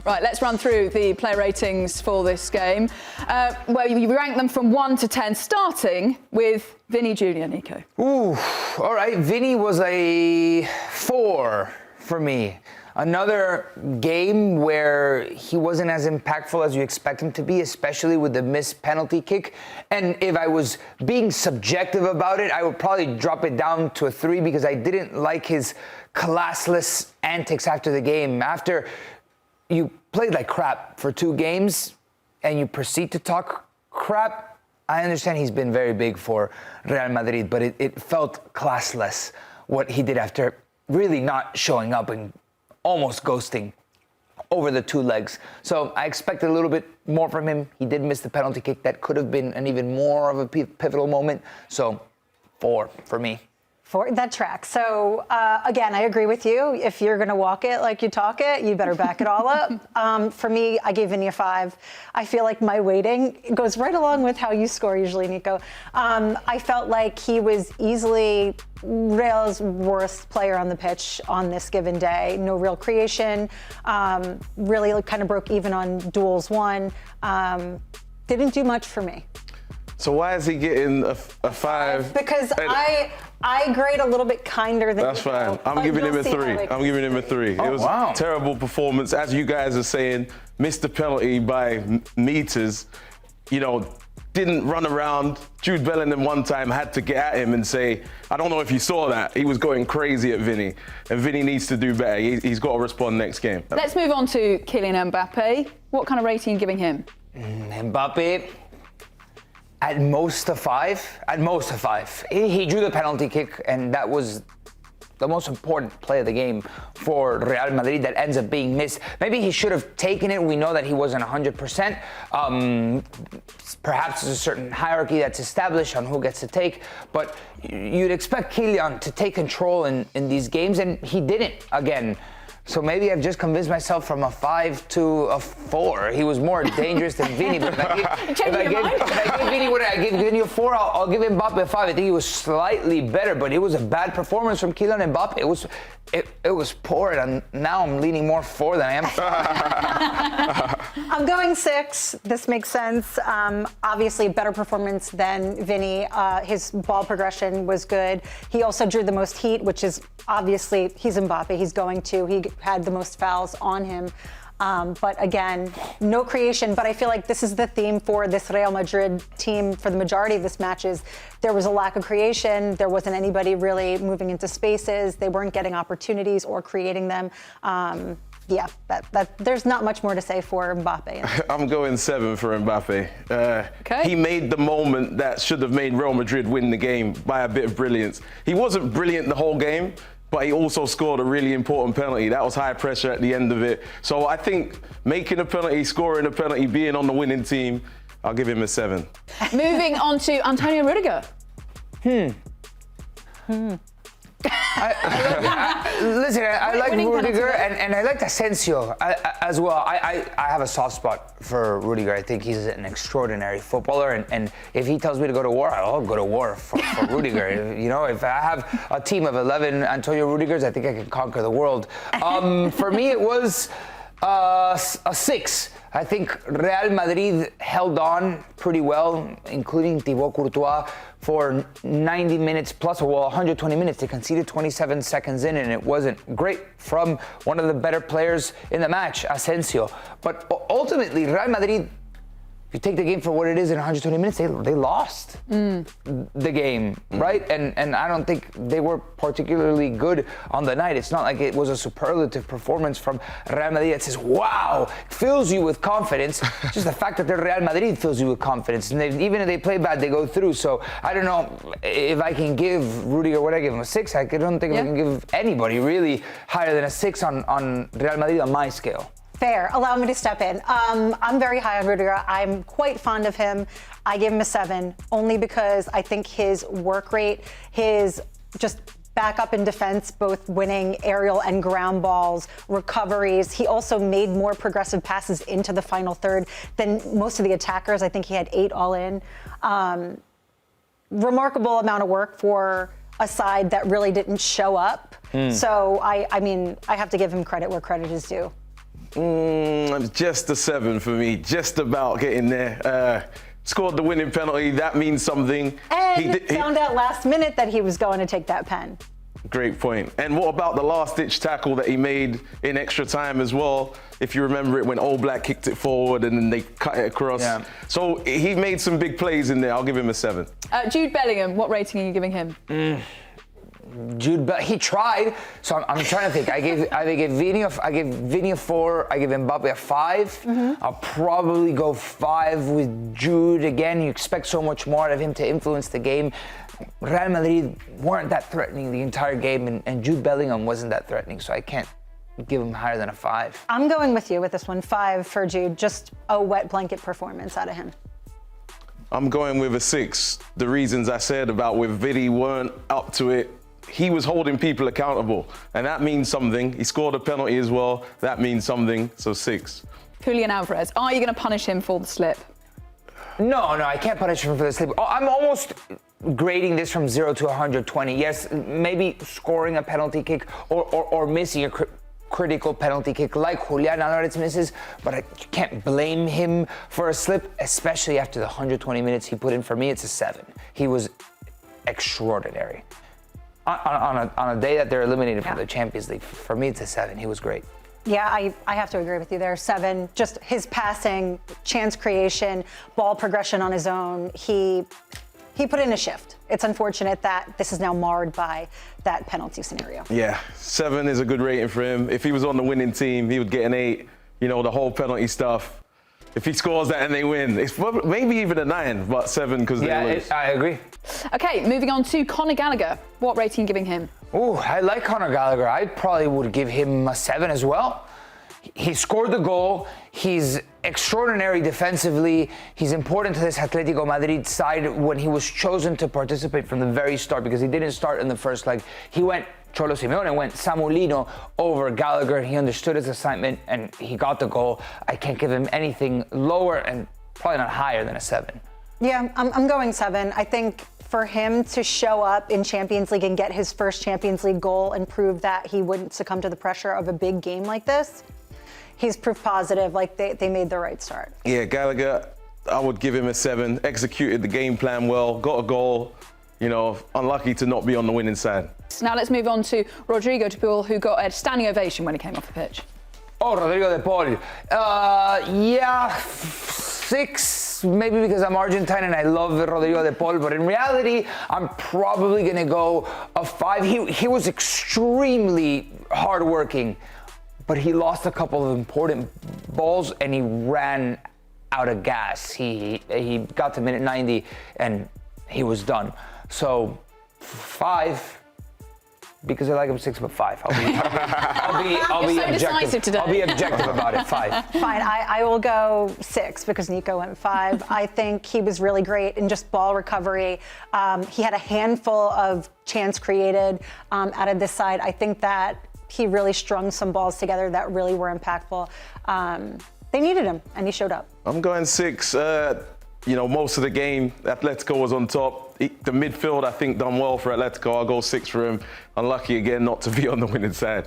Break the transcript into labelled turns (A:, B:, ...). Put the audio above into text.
A: Right, let's run through the player ratings for this game. Well, you rank them from 1 to 10, starting with Vini Jr., Nico.
B: Ooh, all right. Vini was a 4 for me. Another game where he wasn't as impactful as you expect him to be, especially with the missed penalty kick. And if I was being subjective about it, I would probably drop it down to a 3 because I didn't like his classless antics after the game. After you played like crap for 2 games and you proceed to talk crap, I understand he's been very big for Real Madrid, but it felt classless what he did after really not showing up and almost ghosting over the 2 legs. So I expected a little bit more from him. He did miss the penalty kick. That could have been an even more of a pivotal moment. So 4 for me.
C: 4, that tracks. So, again, I agree with you. If you're going to walk it like you talk it, you better back it all up. For me, I gave Vini a 5. I feel like my weighting goes right along with how you score usually, Nico. I felt like he was easily Real's worst player on the pitch on this given day. No real creation. Really kind of broke even on duels won. Didn't do much for me.
D: So why is he getting a 5?
C: Because I grade a little bit kinder than
D: That's fine. I'm giving him a 3. I'm giving him a 3. It was a terrible performance. As you guys are saying, missed the penalty by meters. You know, didn't run around. Jude Bellingham one time had to get at him and say, I don't know if you saw that. He was going crazy at Vini. And Vini needs to do better. He's got to respond next game.
A: Let's move on to Kylian Mbappé. What kind of rating are you giving him?
B: Mbappé, at most a 5. At most a 5. He drew the penalty kick, and that was the most important play of the game for Real Madrid that ends up being missed. Maybe he should have taken it. We know that he wasn't 100%. Perhaps there's a certain hierarchy that's established on who gets to take, but you'd expect Kylian to take control in these games, and he didn't again. So maybe I've just convinced myself from a 5 to a 4. He was more dangerous than Vini. But if I give Vini what I give Vini a 4, I'll give Mbappé a 5. I think he was slightly better, but it was a bad performance from Kylian Mbappé. It was poor, and now I'm leaning more 4 than I am 5.
C: I'm going 6. This makes sense. Obviously, better performance than Vini. His ball progression was good. He also drew the most heat, which is obviously, he's Mbappé. He's going to. He had the most fouls on him. But again, no creation. But I feel like this is the theme for this Real Madrid team for the majority of this matches. There was a lack of creation. There wasn't anybody really moving into spaces. They weren't getting opportunities or creating them. Yeah, there's not much more to say for Mbappé.
D: I'm going 7 for Mbappé.
A: Okay.
D: He made the moment that should have made Real Madrid win the game by a bit of brilliance. He wasn't brilliant the whole game, but he also scored a really important penalty. That was high pressure at the end of it. So I think making a penalty, scoring a penalty, being on the winning team, I'll give him a 7.
A: Moving on to Antonio Rüdiger.
B: Listen, I like Rudiger and I like Asensio as well. I have a soft spot for Rudiger. I think he's an extraordinary footballer, and if he tells me to go to war, I'll go to war for Rudiger. You know, if I have a team of 11 Antonio Rudigers, I think I can conquer the world. For me, it was a 6. I think Real Madrid held on pretty well, including Thibaut Courtois, for 90 minutes plus, 120 minutes. They conceded 27 seconds in, and it wasn't great from one of the better players in the match, Asensio. But ultimately, Real Madrid, if you take the game for what it is in 120 minutes, they lost the game, right? And I don't think they were particularly good on the night. It's not like it was a superlative performance from Real Madrid that says, wow, fills you with confidence. Just the fact that they're Real Madrid fills you with confidence. And even if they play bad, they go through. So I don't know if I can give Rudiger, what I give him, a 6. I don't think I can give anybody really higher than a 6 on Real Madrid on my scale.
C: Fair. Allow me to step in. I'm very high on Rüdiger. I'm quite fond of him. I give him a 7 only because I think his work rate, his just back up in defense, both winning aerial and ground balls, recoveries. He also made more progressive passes into the final third than most of the attackers. I think he had 8 all in. Remarkable amount of work for a side that really didn't show up. So, I mean, I have to give him credit where credit is due.
D: Just a 7 for me. Just about getting there. Scored the winning penalty. That means something.
C: And found out last minute that he was going to take that pen.
D: Great point. And what about the last-ditch tackle that he made in extra time as well? If you remember it, when All Black kicked it forward and then they cut it across. Yeah. So he made some big plays in there. I'll give him a 7.
A: Jude Bellingham, what rating are you giving him?
B: Jude, he tried. So I'm trying to think. I give Vini a 4. I give Mbappé a 5. I'll probably go 5 with Jude. Again, you expect so much more out of him to influence the game. Real Madrid weren't that threatening the entire game, and Jude Bellingham wasn't that threatening, so I can't give him higher than a 5.
C: I'm going with you with this one, 5 for Jude. Just a wet blanket performance out of him.
D: I'm going with a 6. The reasons I said about with Vini weren't up to it. He was holding people accountable, and that means something. He scored a penalty as well. That means something, so 6.
A: Julian Alvarez, are you going to punish him for the slip?
B: No, I can't punish him for the slip. I'm almost grading this from 0 to 120. Yes, maybe scoring a penalty kick or missing a critical penalty kick like Julian Alvarez misses, but I can't blame him for a slip, especially after the 120 minutes he put in. For me, it's a 7. He was extraordinary. On a day that they're eliminated from the Champions League, for me, it's a 7. He was great.
C: Yeah, I have to agree with you there. 7. Just his passing, chance creation, ball progression on his own. He put in a shift. It's unfortunate that this is now marred by that penalty scenario.
D: Yeah, 7 is a good rating for him. If he was on the winning team, he would get an 8. You know, the whole penalty stuff. If he scores that and they win, it's maybe even a 9, but 7 because they lose.
B: I agree.
A: Okay, moving on to Conor Gallagher. What rating are you giving him?
B: Oh, I like Conor Gallagher. I probably would give him a 7 as well. He scored the goal. He's extraordinary defensively. He's important to this Atlético Madrid side when he was chosen to participate from the very start, because he didn't start in the first leg. He went, Cholo Simeone went Samulino over Gallagher. He understood his assignment and he got the goal. I can't give him anything lower and probably not higher than a 7.
C: Yeah, I'm going 7. I think for him to show up in Champions League and get his first Champions League goal and prove that he wouldn't succumb to the pressure of a big game like this, he's proof positive, like they made the right start.
D: Yeah, Gallagher, I would give him a 7. Executed the game plan well, got a goal. You know, unlucky to not be on the winning side.
A: Now let's move on to Rodrigo, who got a standing ovation when he came off the pitch.
B: Oh, Rodrigo de Paul. Yeah, 6, maybe because I'm Argentine and I love Rodrigo de Paul, but in reality, I'm probably going to go a 5. He was extremely hardworking, but he lost a couple of important balls and he ran out of gas. He got to minute 90 and he was done. So 5, because I like him 6, but 5. I'll be objective today. I'll be objective about it. 5.
C: Fine, I will go 6 because Nico went 5. I think he was really great in just ball recovery. He had a handful of chance created out of this side. I think that he really strung some balls together that really were impactful. They needed him, and he showed up.
D: I'm going 6. You know, most of the game, Atletico was on top. The midfield, I think, done well for Atletico. I'll go 6 for him. Unlucky again not to be on the winning side.